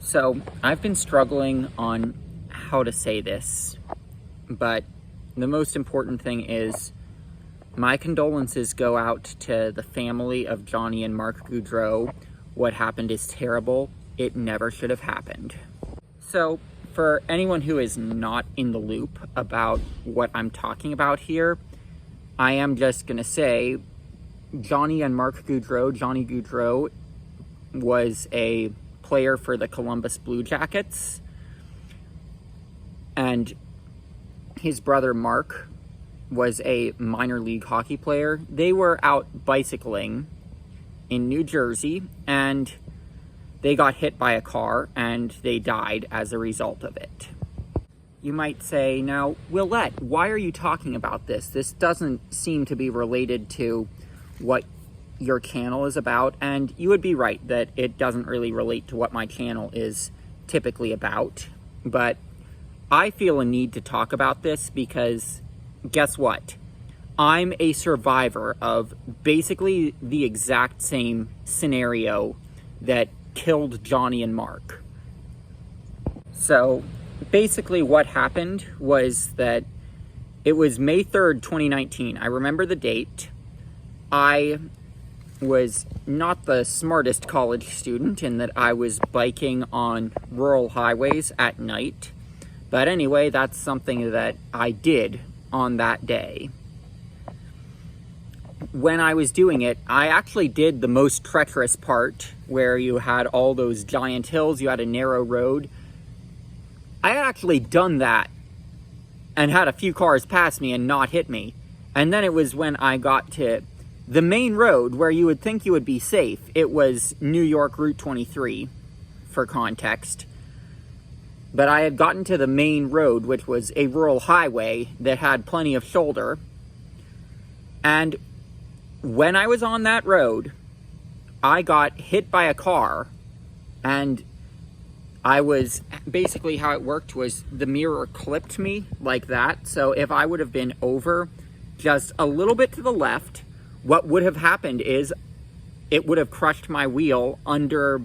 So I've been struggling on how to say this, but the most important thing is my condolences go out to the family of Johnny and Mark Gaudreau. What happened is terrible. It never should have happened. So for anyone who is not in the loop about what I'm talking about here, I am just going to say Johnny and Mark Gaudreau. Johnny Gaudreau was a player for the Columbus Blue Jackets, and his brother Mark was a minor league hockey player. They were out bicycling in New Jersey, and they got hit by a car, and they died as a result of it. You might say, now, Willette, why are you talking about this? This doesn't seem to be related to what your channel is about, and you would be right that it doesn't really relate to what my channel is typically about, but I feel a need to talk about this because guess what? I'm a survivor of basically the exact same scenario that killed Johnny and Mark. So basically what happened was that it was May 3rd, 2019. I remember the date. I was not the smartest college student in that I was biking on rural highways at night. But anyway, that's something that I did on that day. When I was doing it, I actually did the most treacherous part where you had all those giant hills, you had a narrow road. I had actually done that and had a few cars pass me and not hit me. And then it was when I got to the main road where you would think you would be safe. It was New York Route 23, for context. But I had gotten to the main road, which was a rural highway that had plenty of shoulder. And when I was on that road, I got hit by a car, and I was, basically how it worked was the mirror clipped me like that. So if I would have been over just a little bit to the left, what would have happened is it would have crushed my wheel under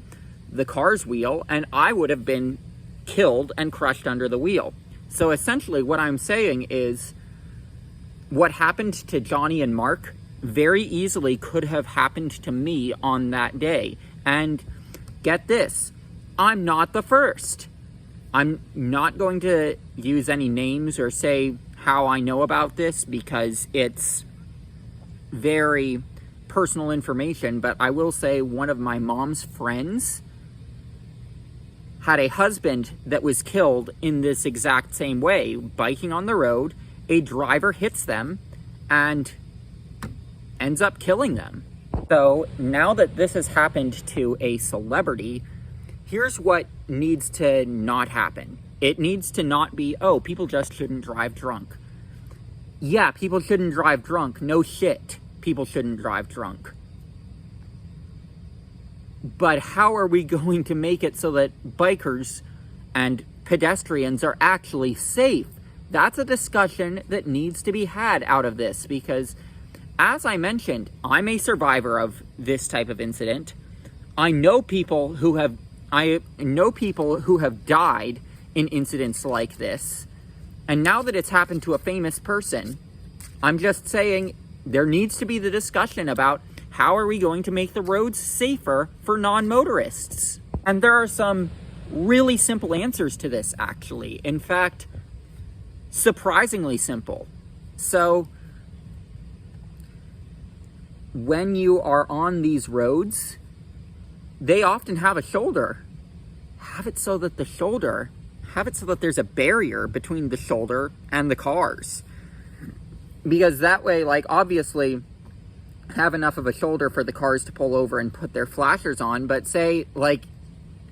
the car's wheel, and I would have been killed and crushed under the wheel. So essentially what I'm saying is what happened to Johnny and Mark very easily could have happened to me on that day. And get this, I'm not the first. I'm not going to use any names or say how I know about this because it's very personal information, but I will say one of my mom's friends had a husband that was killed in this exact same way. Biking on the road, a driver hits them and ends up killing them. So now that this has happened to a celebrity, here's what needs to not happen. It needs to not be, oh, people just shouldn't drive drunk. Yeah, people shouldn't drive drunk. No shit. People shouldn't drive drunk. But how are we going to make it so that bikers and pedestrians are actually safe? That's a discussion that needs to be had out of this because, as I mentioned, I'm a survivor of this type of incident. I know people who have died in incidents like this. And now that it's happened to a famous person, I'm just saying there needs to be the discussion about how are we going to make the roads safer for non-motorists? And there are some really simple answers to this, actually. In fact, surprisingly simple. So, when you are on these roads, they often have a shoulder. Have it so that there's a barrier between the shoulder and the cars. Because that way, like, obviously, have enough of a shoulder for the cars to pull over and put their flashers on, but say, like,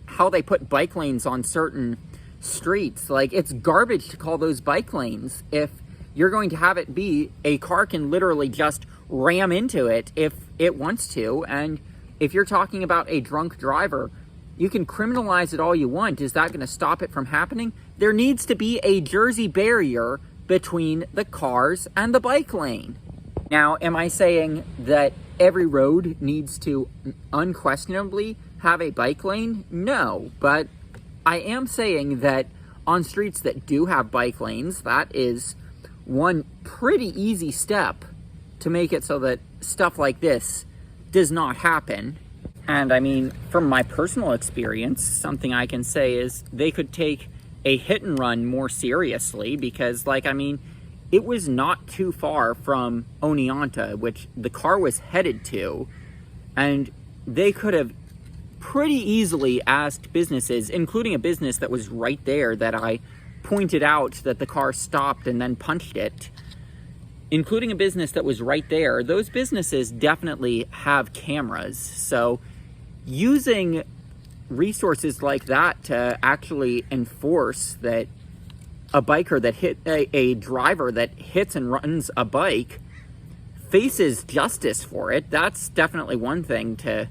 how they put bike lanes on certain streets, like, it's garbage to call those bike lanes if you're going to have it be a car can literally just ram into it if it wants to. And if you're talking about a drunk driver, you can criminalize it all you want. Is that going to stop it from happening? There needs to be a Jersey barrier between the cars and the bike lane. Now, am I saying that every road needs to unquestionably have a bike lane? No, but I am saying that on streets that do have bike lanes, that is one pretty easy step to make it so that stuff like this does not happen. And I mean, from my personal experience, something I can say is they could take a hit and run more seriously, because, like, I mean, it was not too far from Oneonta, which the car was headed to, and they could have pretty easily asked businesses, including a business that was right there that I pointed out that the car stopped and then punched it, including a business that was right there. Those businesses definitely have cameras, so using resources like that to actually enforce that a biker that hit a driver that hits and runs a bike faces justice for it, that's definitely one thing to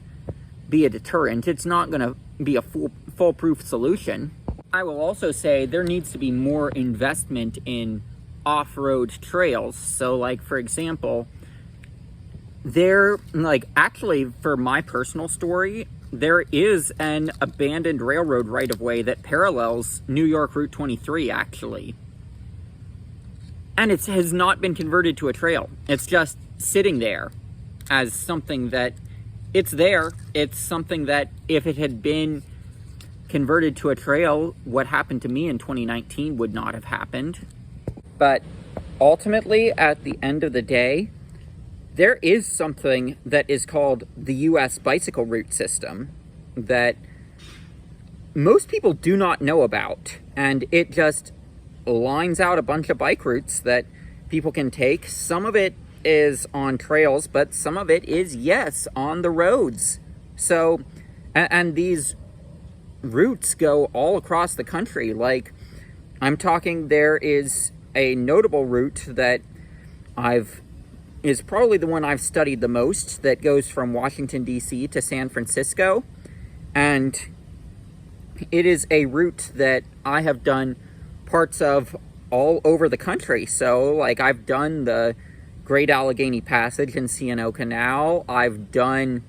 be a deterrent. It's not going to be a foolproof solution. I will also say there needs to be more investment in off-road trails. So, like, for example, actually, for my personal story, there is an abandoned railroad right-of-way that parallels New York Route 23, actually. And it has not been converted to a trail. It's just sitting there as something that it's there. It's something that if it had been converted to a trail, what happened to me in 2019 would not have happened. But ultimately, at the end of the day, there is something that is called the U.S. bicycle route system that most people do not know about. And it just lines out a bunch of bike routes that people can take. Some of it is on trails, but some of it is, yes, on the roads. So, and these routes go all across the country. Like, I'm talking, there is a notable route that is probably the one I've studied the most, that goes from Washington, D.C. to San Francisco. And it is a route that I have done parts of all over the country. So, like, I've done the Great Allegheny Passage and C&O Canal. I've done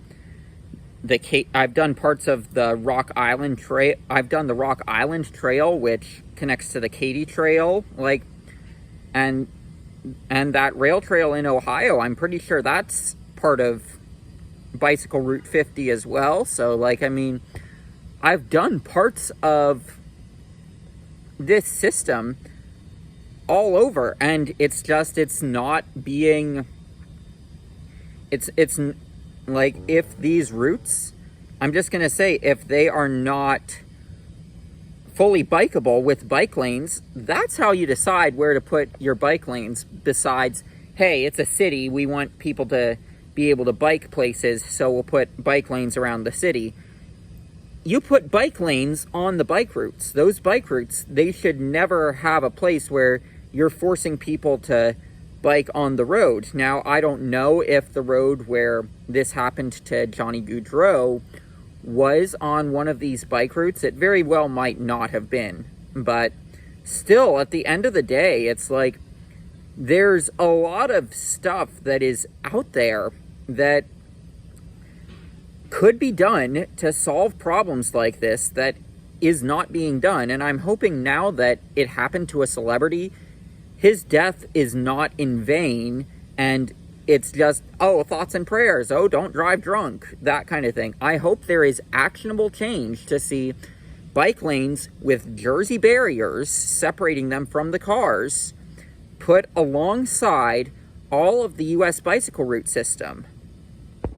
parts of the Rock Island Trail. I've done the Rock Island Trail, which connects to the Katy Trail. Like, and that rail trail in Ohio, I'm pretty sure that's part of Bicycle Route 50 as well. So, like, I mean, I've done parts of this system all over, and it's not being, it's like, if these routes, I'm just gonna say, if they are not fully bikeable with bike lanes, that's how you decide where to put your bike lanes. Besides, hey, it's a city, we want people to be able to bike places, so we'll put bike lanes around the city. You put bike lanes on the bike routes. Those bike routes, they should never have a place where you're forcing people to bike on the road. Now, I don't know if the road where this happened to Johnny Gaudreau was on one of these bike routes. It very well might not have been. But still, at the end of the day, it's like, there's a lot of stuff that is out there that could be done to solve problems like this that is not being done. And I'm hoping now that it happened to a celebrity, his death is not in vain, and it's just, oh, thoughts and prayers, oh, don't drive drunk, that kind of thing. I hope there is actionable change to see bike lanes with Jersey barriers separating them from the cars put alongside all of the U.S. bicycle route system.